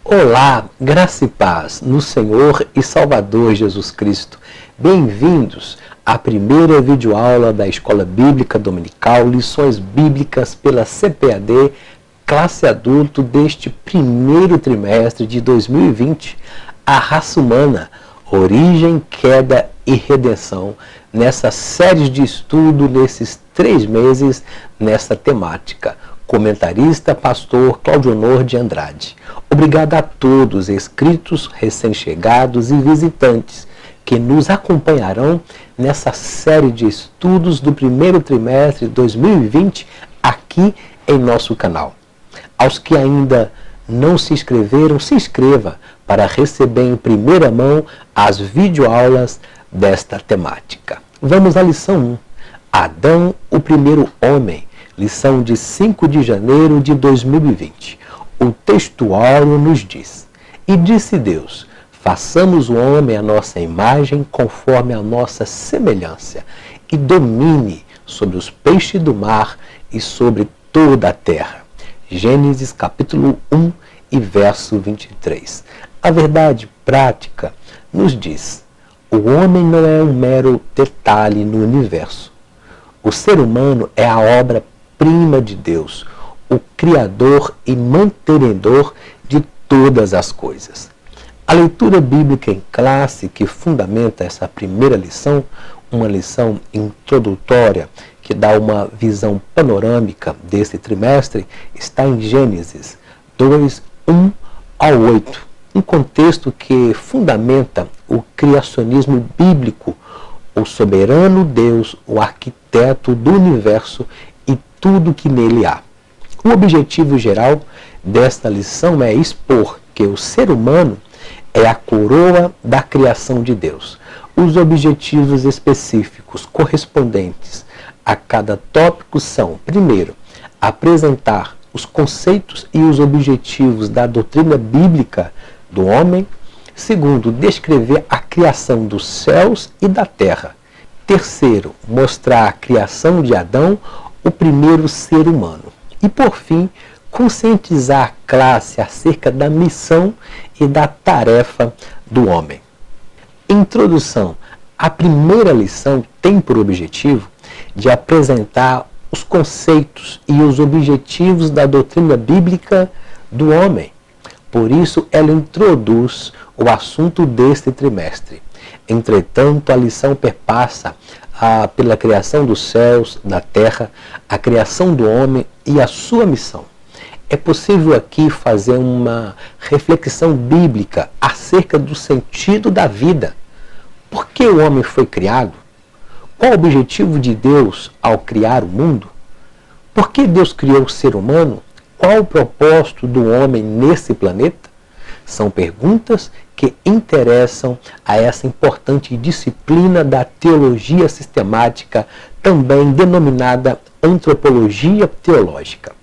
Olá, graça e paz no Senhor e Salvador Jesus Cristo. Bem-vindos à primeira videoaula da Escola Bíblica Dominical, lições bíblicas pela CPAD, classe adulto deste primeiro trimestre de 2020, a raça humana, origem, queda e redenção, nessa série de estudo, nesses 3 meses, nessa temática. Comentarista, pastor Claudionor de Andrade. Obrigado a todos, inscritos, recém-chegados e visitantes, que nos acompanharão nessa série de estudos do primeiro trimestre de 2020, aqui em nosso canal. Aos que ainda não se inscreveram, se inscreva para receber em primeira mão as videoaulas desta temática. Vamos à lição 1. Adão, o primeiro homem. Lição de 5 de janeiro de 2020. O textual nos diz: E disse Deus, façamos o homem à nossa imagem, conforme a nossa semelhança, e domine sobre os peixes do mar e sobre toda a terra. Gênesis capítulo 1 e verso 23. A verdade prática nos diz: o homem não é um mero detalhe no universo. O ser humano é a obra-prima de Deus, o Criador e mantenedor de todas as coisas. A leitura bíblica em classe que fundamenta essa primeira lição, uma lição introdutória que dá uma visão panorâmica desse trimestre, está em Gênesis 2, 1 ao 8, um contexto que fundamenta o criacionismo bíblico, o soberano Deus, o arquiteto do universo e tudo que nele há. O objetivo geral desta lição é expor que o ser humano é a coroa da criação de Deus. Os objetivos específicos correspondentes a cada tópico são, primeiro, apresentar os conceitos e os objetivos da doutrina bíblica do homem. Segundo, descrever a criação dos céus e da terra. Terceiro, mostrar a criação de Adão, o primeiro ser humano. E, por fim, conscientizar a classe acerca da missão e da tarefa do homem. Introdução. A primeira lição tem por objetivo de apresentar os conceitos e os objetivos da doutrina bíblica do homem. Por isso, ela introduz o assunto deste trimestre. Entretanto, a lição perpassa pela criação dos céus, da terra, a criação do homem e a sua missão. É possível aqui fazer uma reflexão bíblica acerca do sentido da vida. Por que o homem foi criado? Qual o objetivo de Deus ao criar o mundo? Por que Deus criou o ser humano? Qual o propósito do homem nesse planeta? São perguntas que interessam a essa importante disciplina da teologia sistemática, também denominada antropologia teológica.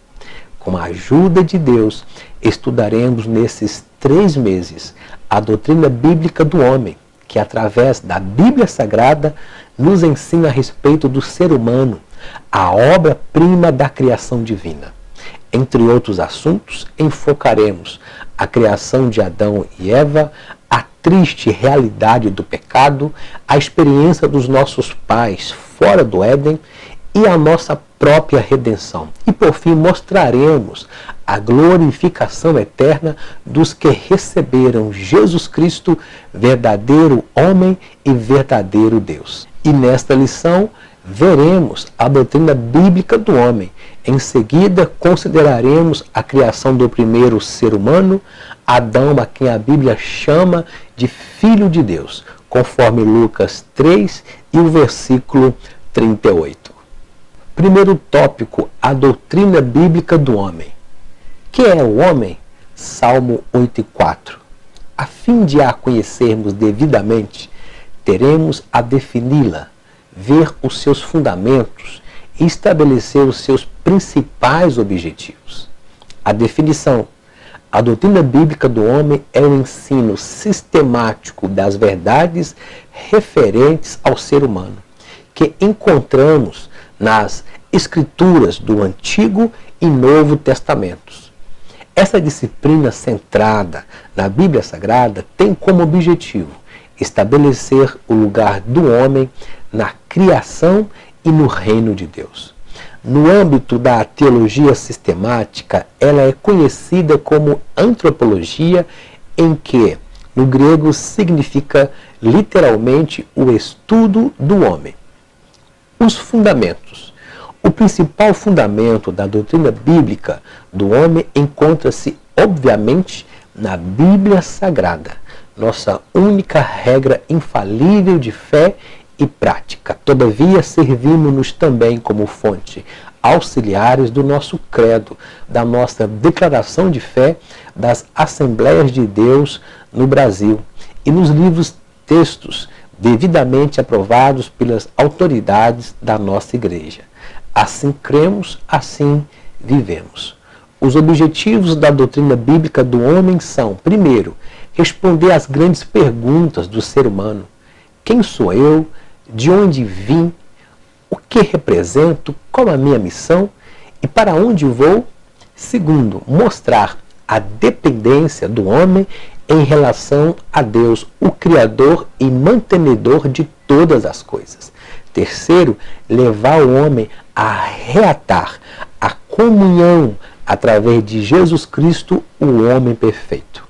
Com a ajuda de Deus, estudaremos nesses 3 meses a doutrina bíblica do homem, que através da Bíblia Sagrada nos ensina a respeito do ser humano, a obra-prima da criação divina. Entre outros assuntos, enfocaremos a criação de Adão e Eva, a triste realidade do pecado, a experiência dos nossos pais fora do Éden e a nossa própria redenção. E por fim mostraremos a glorificação eterna dos que receberam Jesus Cristo, verdadeiro homem e verdadeiro Deus. E nesta lição veremos a doutrina bíblica do homem. Em seguida, consideraremos a criação do primeiro ser humano, Adão, a quem a Bíblia chama de Filho de Deus, conforme Lucas 3 e o versículo 38. Primeiro tópico, a doutrina bíblica do homem. Que é o homem? Salmo 8:4. A fim de a conhecermos devidamente, teremos a defini-la, ver os seus fundamentos e estabelecer os seus principais objetivos. A definição. A doutrina bíblica do homem é o ensino sistemático das verdades referentes ao ser humano, que encontramos nas Escrituras do Antigo e Novo Testamentos. Essa disciplina centrada na Bíblia Sagrada tem como objetivo estabelecer o lugar do homem na criação e no reino de Deus. No âmbito da teologia sistemática, ela é conhecida como antropologia, em que, no grego, significa literalmente o estudo do homem. Os fundamentos. O principal fundamento da doutrina bíblica do homem encontra-se, obviamente, na Bíblia Sagrada, nossa única regra infalível de fé e prática. Todavia, servimos-nos também como fonte auxiliares do nosso credo, da nossa declaração de fé das Assembleias de Deus no Brasil e nos livros textos devidamente aprovados pelas autoridades da nossa igreja. Assim cremos, assim vivemos. Os objetivos da doutrina bíblica do homem são, primeiro, responder às grandes perguntas do ser humano. Quem sou eu? De onde vim? O que represento? Qual a minha missão? E para onde vou? Segundo, mostrar a dependência do homem em relação a Deus, o Criador e mantenedor de todas as coisas. Terceiro, levar o homem a reatar a comunhão através de Jesus Cristo, o homem perfeito.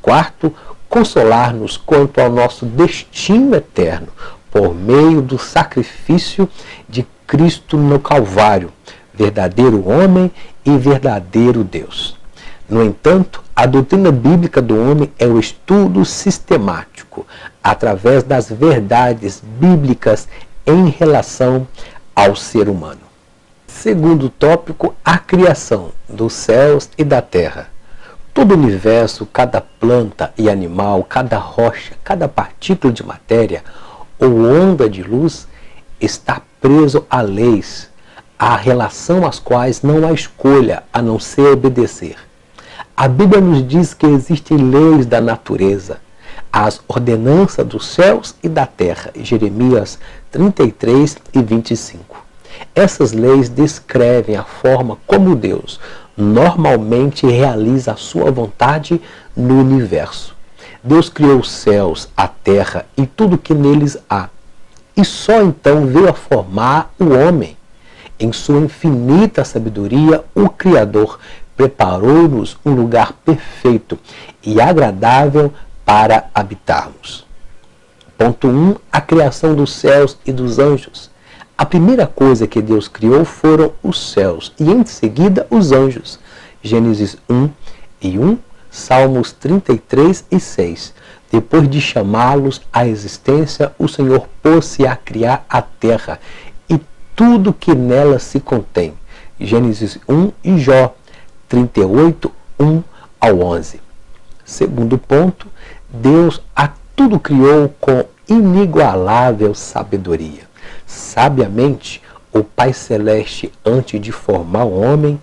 Quarto, consolar-nos quanto ao nosso destino eterno, por meio do sacrifício de Cristo no Calvário, verdadeiro homem e verdadeiro Deus. No entanto, a doutrina bíblica do homem é o estudo sistemático, através das verdades bíblicas em relação ao ser humano. Segundo tópico, a criação dos céus e da terra. Todo o universo, cada planta e animal, cada rocha, cada partícula de matéria ou onda de luz está preso a leis, a relação às quais não há escolha a não ser obedecer. A Bíblia nos diz que existem leis da natureza, as ordenanças dos céus e da terra, Jeremias 33 e 25. Essas leis descrevem a forma como Deus normalmente realiza a sua vontade no universo. Deus criou os céus, a terra e tudo que neles há. E só então veio a formar o homem. Em sua infinita sabedoria, o Criador preparou-nos um lugar perfeito e agradável para habitarmos. Ponto 1. A criação dos céus e dos anjos. A primeira coisa que Deus criou foram os céus e em seguida os anjos. Gênesis 1 e 1, Salmos 33 e 6. Depois de chamá-los à existência, o Senhor pôs-se a criar a terra e tudo que nela se contém. Gênesis 1 e Jó 38, 1 ao 11. Segundo ponto, Deus a tudo criou com inigualável sabedoria. Sabiamente, o Pai Celeste, antes de formar o homem,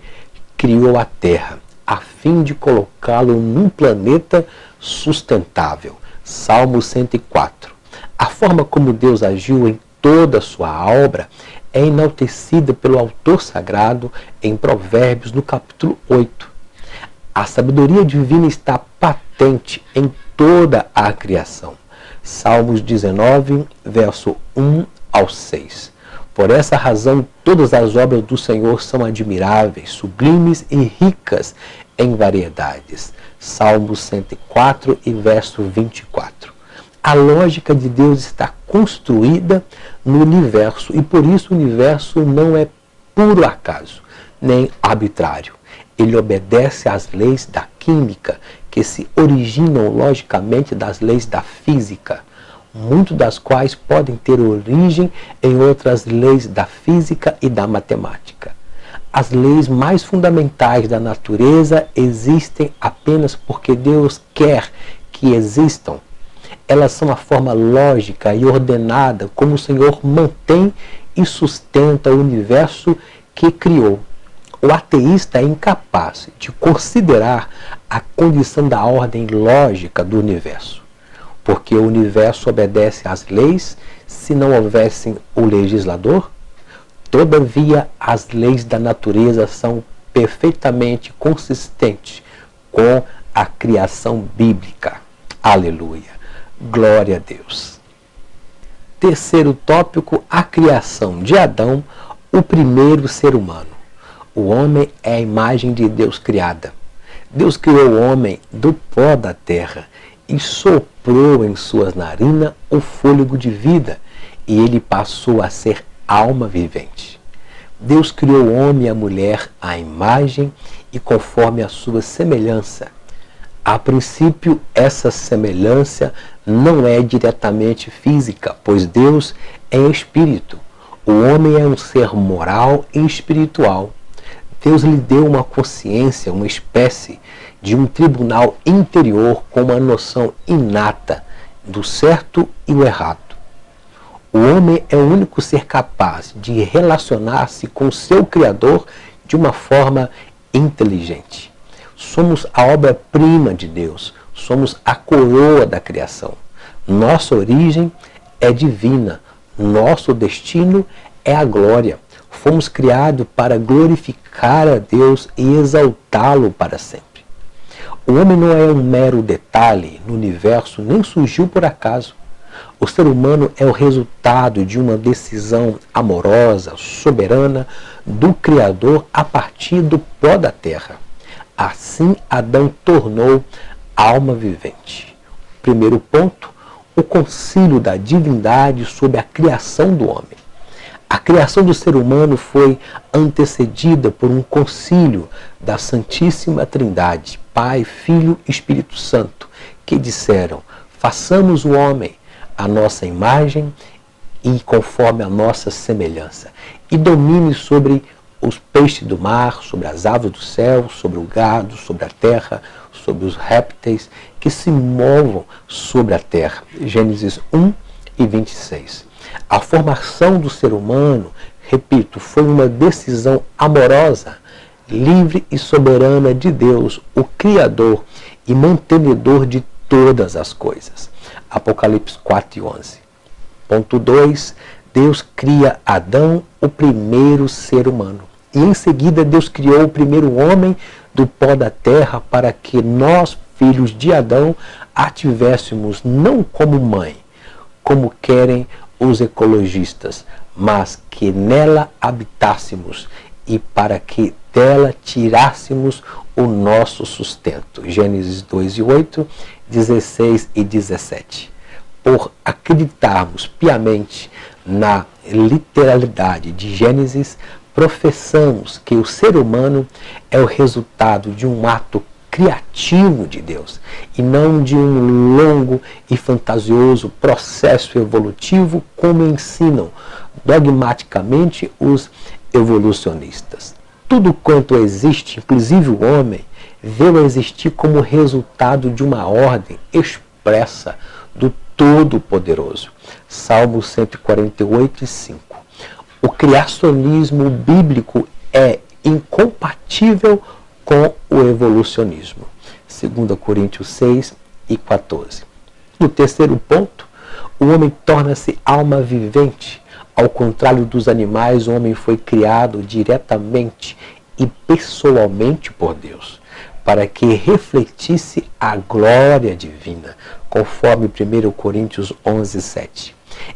criou a terra, a fim de colocá-lo num planeta sustentável. Salmo 104. A forma como Deus agiu em toda a sua obra é enaltecida pelo autor sagrado em Provérbios, no capítulo 8. A sabedoria divina está patente em toda a criação. Salmos 19, verso 1 ao 6. Por essa razão, todas as obras do Senhor são admiráveis, sublimes e ricas em variedades. Salmos 104 e verso 24. A lógica de Deus está construída no universo e por isso o universo não é puro acaso, nem arbitrário. Ele obedece às leis da química, que se originam logicamente das leis da física, muitas das quais podem ter origem em outras leis da física e da matemática. As leis mais fundamentais da natureza existem apenas porque Deus quer que existam. Elas são a forma lógica e ordenada como o Senhor mantém e sustenta o universo que criou. O ateísta é incapaz de considerar a condição da ordem lógica do universo, porque o universo obedece às leis se não houvesse o legislador. Todavia, as leis da natureza são perfeitamente consistentes com a criação bíblica. Aleluia! Glória a Deus! Terceiro tópico, a criação de Adão, o primeiro ser humano. O homem é a imagem de Deus criada. Deus criou o homem do pó da terra e soprou em suas narinas o fôlego de vida, e ele passou a ser alma vivente. Deus criou o homem e a mulher à imagem e conforme a sua semelhança. A princípio, essa semelhança não é diretamente física, pois Deus é espírito. O homem é um ser moral e espiritual. Deus lhe deu uma consciência, uma espécie de um tribunal interior com uma noção inata do certo e o errado. O homem é o único ser capaz de relacionar-se com seu Criador de uma forma inteligente. Somos a obra-prima de Deus, somos a coroa da criação. Nossa origem é divina, nosso destino é a glória. Fomos criados para glorificar a Deus e exaltá-lo para sempre. O homem não é um mero detalhe no universo, nem surgiu por acaso. O ser humano é o resultado de uma decisão amorosa, soberana do Criador a partir do pó da terra. Assim, Adão tornou alma vivente. Primeiro ponto, o concílio da divindade sobre a criação do homem. A criação do ser humano foi antecedida por um concílio da Santíssima Trindade, Pai, Filho e Espírito Santo, que disseram: façamos o homem à nossa imagem e conforme a nossa semelhança, e domine sobre os peixes do mar, sobre as aves do céu, sobre o gado, sobre a terra, sobre os répteis que se movam sobre a terra. Gênesis 1 e 26. A formação do ser humano, repito, foi uma decisão amorosa, livre e soberana de Deus, o Criador e mantenedor de todas as coisas. Apocalipse 4 e 11. Ponto 2. Deus cria Adão, o primeiro ser humano. E em seguida Deus criou o primeiro homem do pó da terra para que nós, filhos de Adão, a tivéssemos não como mãe, como querem os ecologistas, mas que nela habitássemos e para que dela tirássemos o nosso sustento. Gênesis 2 e 8, 16 e 17. Por acreditarmos piamente na literalidade de Gênesis, professamos que o ser humano é o resultado de um ato criativo de Deus e não de um longo e fantasioso processo evolutivo, como ensinam dogmaticamente os evolucionistas. Tudo quanto existe, inclusive o homem, veio a existir como resultado de uma ordem expressa do Todo-Poderoso. Salmo 148 e 5. O criacionismo bíblico é incompatível com o evolucionismo. 2 Coríntios 6 e 14. No terceiro ponto, o homem torna-se alma vivente. Ao contrário dos animais, o homem foi criado diretamente e pessoalmente por Deus, para que refletisse a glória divina, conforme 1 Coríntios 11, 7.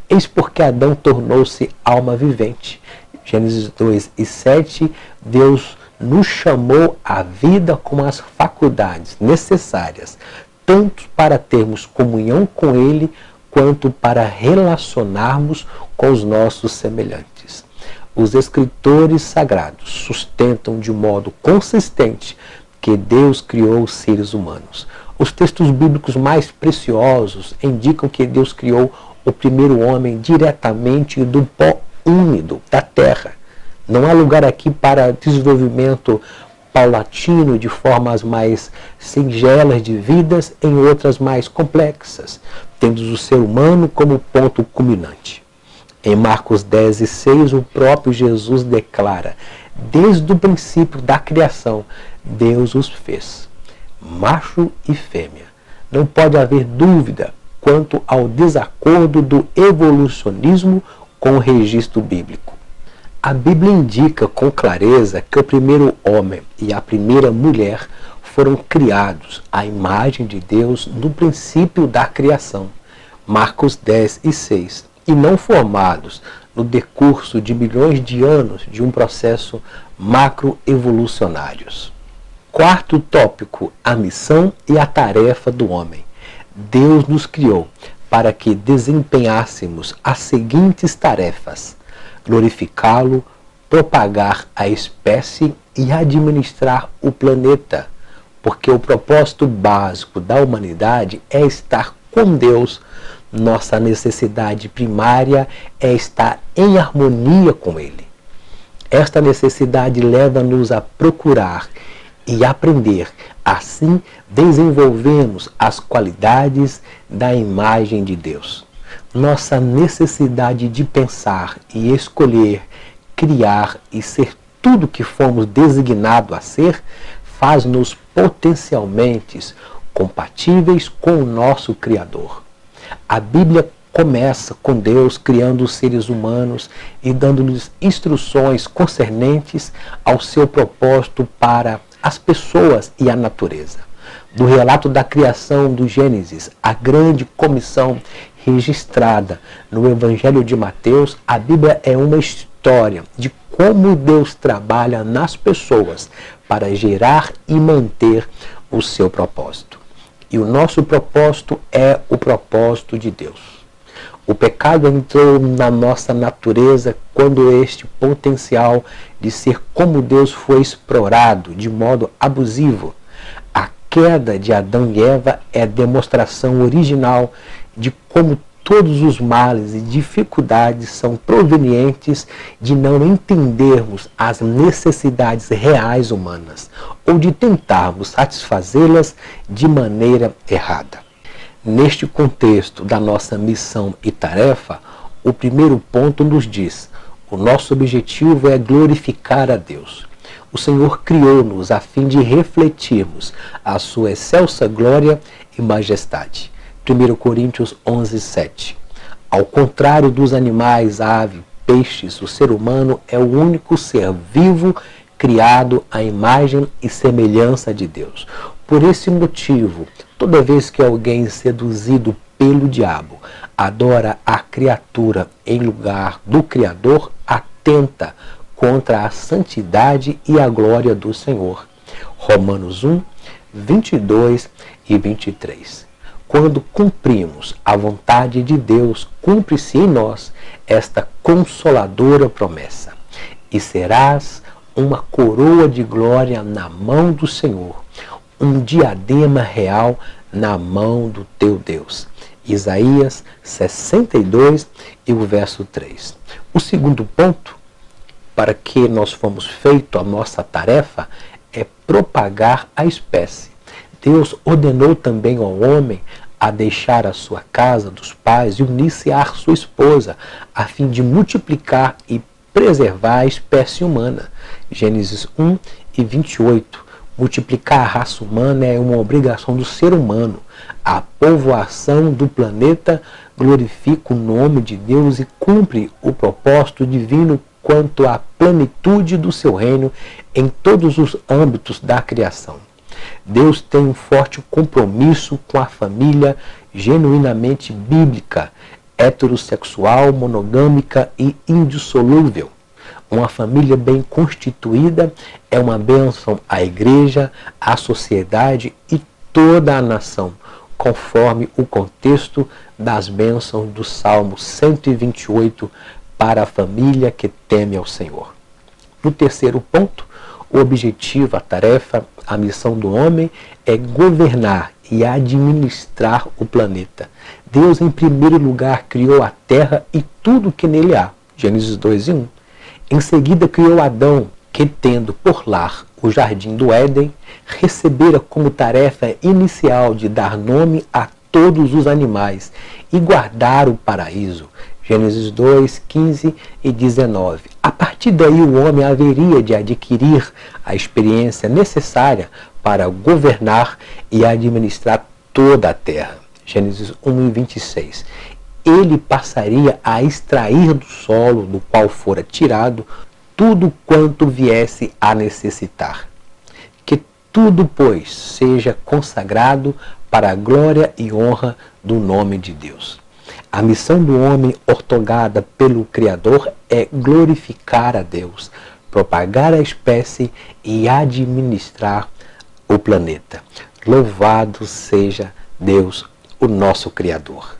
Eis porque Adão tornou-se alma vivente. Gênesis 2 e 7, Deus nos chamou à vida com as faculdades necessárias, tanto para termos comunhão com Ele, quanto para relacionarmos com os nossos semelhantes. Os escritores sagrados sustentam de modo consistente que Deus criou os seres humanos. Os textos bíblicos mais preciosos indicam que Deus criou o primeiro homem diretamente do pó úmido da terra. Não há lugar aqui para desenvolvimento paulatino de formas mais singelas de vidas em outras mais complexas, tendo o ser humano como ponto culminante. Em Marcos 10 e 6, o próprio Jesus declara: desde o princípio da criação, Deus os fez, macho e fêmea. Não pode haver dúvida quanto ao desacordo do evolucionismo com o registro bíblico. A Bíblia indica com clareza que o primeiro homem e a primeira mulher foram criados à imagem de Deus no princípio da criação, Marcos 10:6, e não formados no decurso de milhões de anos de um processo macroevolucionário. Quarto tópico, a missão e a tarefa do homem. Deus nos criou para que desempenhássemos as seguintes tarefas: glorificá-lo, propagar a espécie e administrar o planeta, porque o propósito básico da humanidade é estar com Deus. Nossa necessidade primária é estar em harmonia com Ele. Esta necessidade leva-nos a procurar e aprender. Assim, desenvolvemos as qualidades da imagem de Deus. Nossa necessidade de pensar e escolher, criar e ser tudo que fomos designados a ser, faz-nos potencialmente compatíveis com o nosso Criador. A Bíblia começa com Deus criando os seres humanos e dando-lhes instruções concernentes ao seu propósito para as pessoas e a natureza. Do relato da criação do Gênesis, a grande comissão registrada no Evangelho de Mateus, a Bíblia é uma história de como Deus trabalha nas pessoas para gerar e manter o seu propósito. E o nosso propósito é o propósito de Deus. O pecado entrou na nossa natureza quando este potencial de ser como Deus foi explorado de modo abusivo. A queda de Adão e Eva é a demonstração original de como todos os males e dificuldades são provenientes de não entendermos as necessidades reais humanas ou de tentarmos satisfazê-las de maneira errada. Neste contexto da nossa missão e tarefa, o primeiro ponto nos diz: o nosso objetivo é glorificar a Deus. O Senhor criou-nos a fim de refletirmos a sua excelsa glória e majestade. 1 Coríntios 11:7. Ao contrário dos animais, aves, peixes, o ser humano é o único ser vivo criado à imagem e semelhança de Deus. Por esse motivo, toda vez que alguém seduzido pelo diabo adora a criatura em lugar do Criador, atenta contra a santidade e a glória do Senhor. Romanos 1:22 e 23. Quando cumprimos a vontade de Deus, cumpre-se em nós esta consoladora promessa: e serás uma coroa de glória na mão do Senhor, um diadema real na mão do teu Deus. Isaías 62 e o verso 3. O segundo ponto, para que nós fomos feitos a nossa tarefa, é propagar a espécie. Deus ordenou também ao homem a deixar a sua casa dos pais e unir-se à sua esposa, a fim de multiplicar e preservar a espécie humana. Gênesis 1:28. Multiplicar a raça humana é uma obrigação do ser humano. A povoação do planeta glorifica o nome de Deus e cumpre o propósito divino quanto à plenitude do seu reino em todos os âmbitos da criação. Deus tem um forte compromisso com a família genuinamente bíblica, heterossexual, monogâmica e indissolúvel. Uma família bem constituída é uma bênção à igreja, à sociedade e toda a nação, conforme o contexto das bênçãos do Salmo 128 para a família que teme ao Senhor. No terceiro ponto, o objetivo, a tarefa, a missão do homem é governar e administrar o planeta. Deus, em primeiro lugar, criou a terra e tudo que nele há. Gênesis 2:1. Em seguida, criou Adão, que, tendo por lar o jardim do Éden, recebera como tarefa inicial de dar nome a todos os animais e guardar o paraíso. Gênesis 2:15 e 19. A partir daí, o homem haveria de adquirir a experiência necessária para governar e administrar toda a terra. Gênesis 1:26. Ele passaria a extrair do solo do qual fora tirado tudo quanto viesse a necessitar. Que Tudo, pois, seja consagrado para a glória e honra do nome de Deus. A missão do homem ortogada pelo Criador é glorificar a Deus, propagar a espécie e administrar o planeta. Louvado seja Deus, o nosso Criador.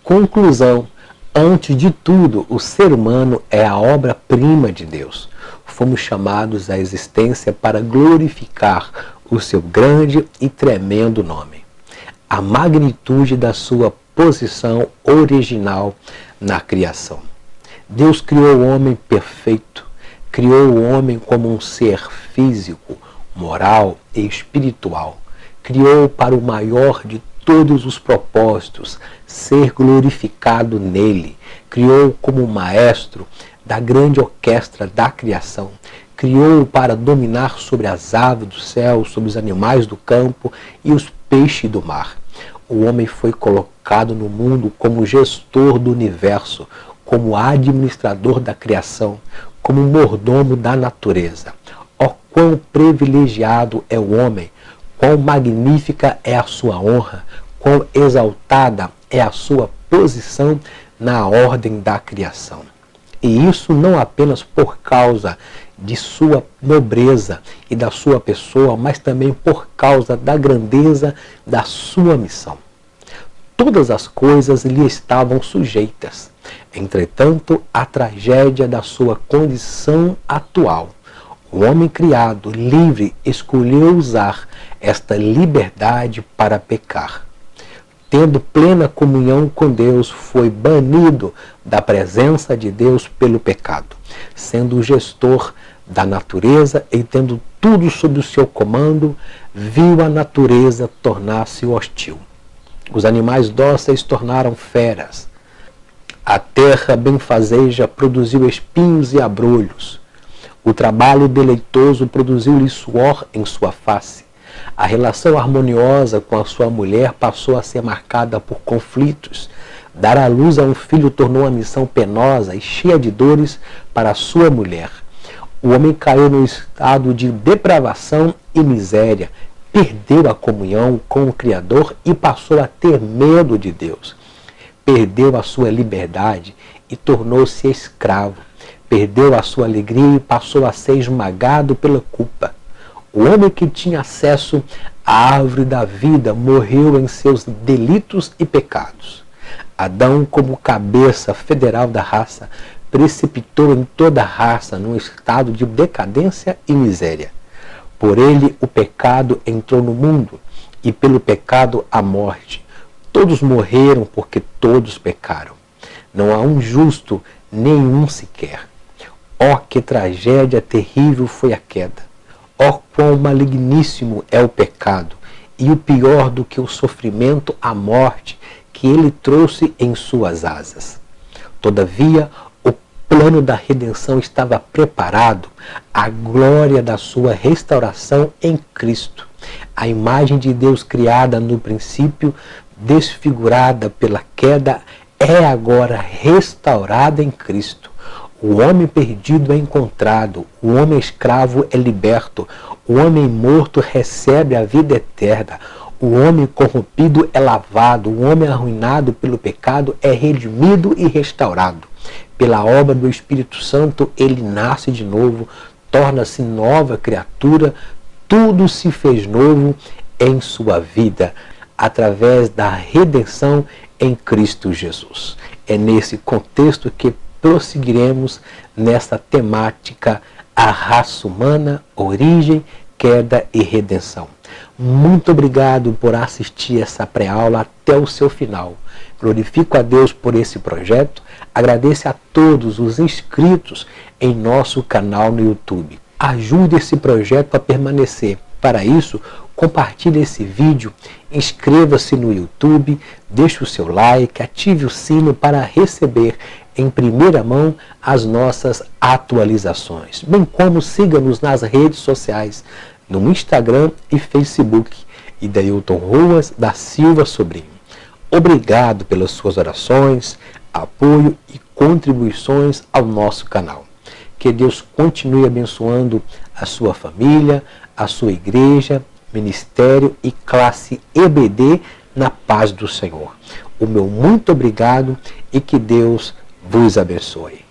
Conclusão. Antes de tudo, o ser humano é a obra-prima de Deus. Fomos chamados à existência para glorificar o seu grande e tremendo nome. A magnitude da sua posição original na criação. Deus criou o homem perfeito, criou o homem como um ser físico, moral e espiritual. Criou para o maior de todos os propósitos, ser glorificado nele. Criou como maestro da grande orquestra da criação. Criou para dominar sobre as aves do céu, sobre os animais do campo e os peixes do mar. O homem foi colocado no mundo como gestor do universo, como administrador da criação, como mordomo da natureza. Ó, quão privilegiado é o homem! Quão magnífica é a sua honra, quão exaltada é a sua posição na ordem da criação. E isso não apenas por causa de sua nobreza e da sua pessoa, mas também por causa da grandeza da sua missão. Todas as coisas lhe estavam sujeitas. Entretanto, a tragédia da sua condição atual. O homem criado, livre, escolheu usar esta liberdade para pecar. Tendo plena comunhão com Deus, foi banido da presença de Deus pelo pecado, sendo o gestor da natureza e tendo tudo sob o seu comando, viu a natureza tornar-se hostil. Os animais dóceis tornaram feras. A terra benfazeja produziu espinhos e abrolhos. O trabalho deleitoso produziu-lhe suor em sua face. A relação harmoniosa com a sua mulher passou a ser marcada por conflitos. Dar à luz a um filho tornou a missão penosa e cheia de dores para a sua mulher. O homem caiu no estado de depravação e miséria, perdeu a comunhão com o Criador e passou a ter medo de Deus. Perdeu a sua liberdade e tornou-se escravo. Perdeu a sua alegria e passou a ser esmagado pela culpa. O homem que tinha acesso à árvore da vida morreu em seus delitos e pecados. Adão, como cabeça federal da raça, precipitou em toda a raça num estado de decadência e miséria. Por ele o pecado entrou no mundo, e pelo pecado a morte. Todos morreram porque todos pecaram. Não há um justo, nenhum sequer. Ó, que tragédia terrível foi a queda! Ó, quão maligníssimo é o pecado! E o pior do que o sofrimento, a morte, que ele trouxe em suas asas. Todavia, o plano da redenção estava preparado, a glória da sua restauração em Cristo. A imagem de Deus criada no princípio, desfigurada pela queda, é agora restaurada em Cristo. O homem perdido é encontrado, o homem escravo é liberto, o homem morto recebe a vida eterna, o homem corrompido é lavado, o homem arruinado pelo pecado é redimido e restaurado. Pela obra do Espírito Santo, ele nasce de novo, torna-se nova criatura, tudo se fez novo em sua vida, através da redenção em Cristo Jesus. É nesse contexto que prosseguiremos nessa temática, a raça humana, origem, queda e redenção. Muito obrigado por assistir essa pré-aula até o seu final. Glorifico a Deus por esse projeto, agradeço a todos os inscritos em nosso canal no YouTube. Ajude esse projeto a permanecer. Para isso, compartilhe esse vídeo, inscreva-se no YouTube, deixe o seu like, ative o sino para receber em primeira mão as nossas atualizações, bem como siga-nos nas redes sociais, no Instagram e Facebook, Idailton Ruas da Silva Sobrinho. Obrigado pelas suas orações, apoio e contribuições ao nosso canal. Que Deus continue abençoando a sua família, a sua igreja, ministério e classe EBD na paz do Senhor. O meu muito obrigado e que Deus vos abençoe.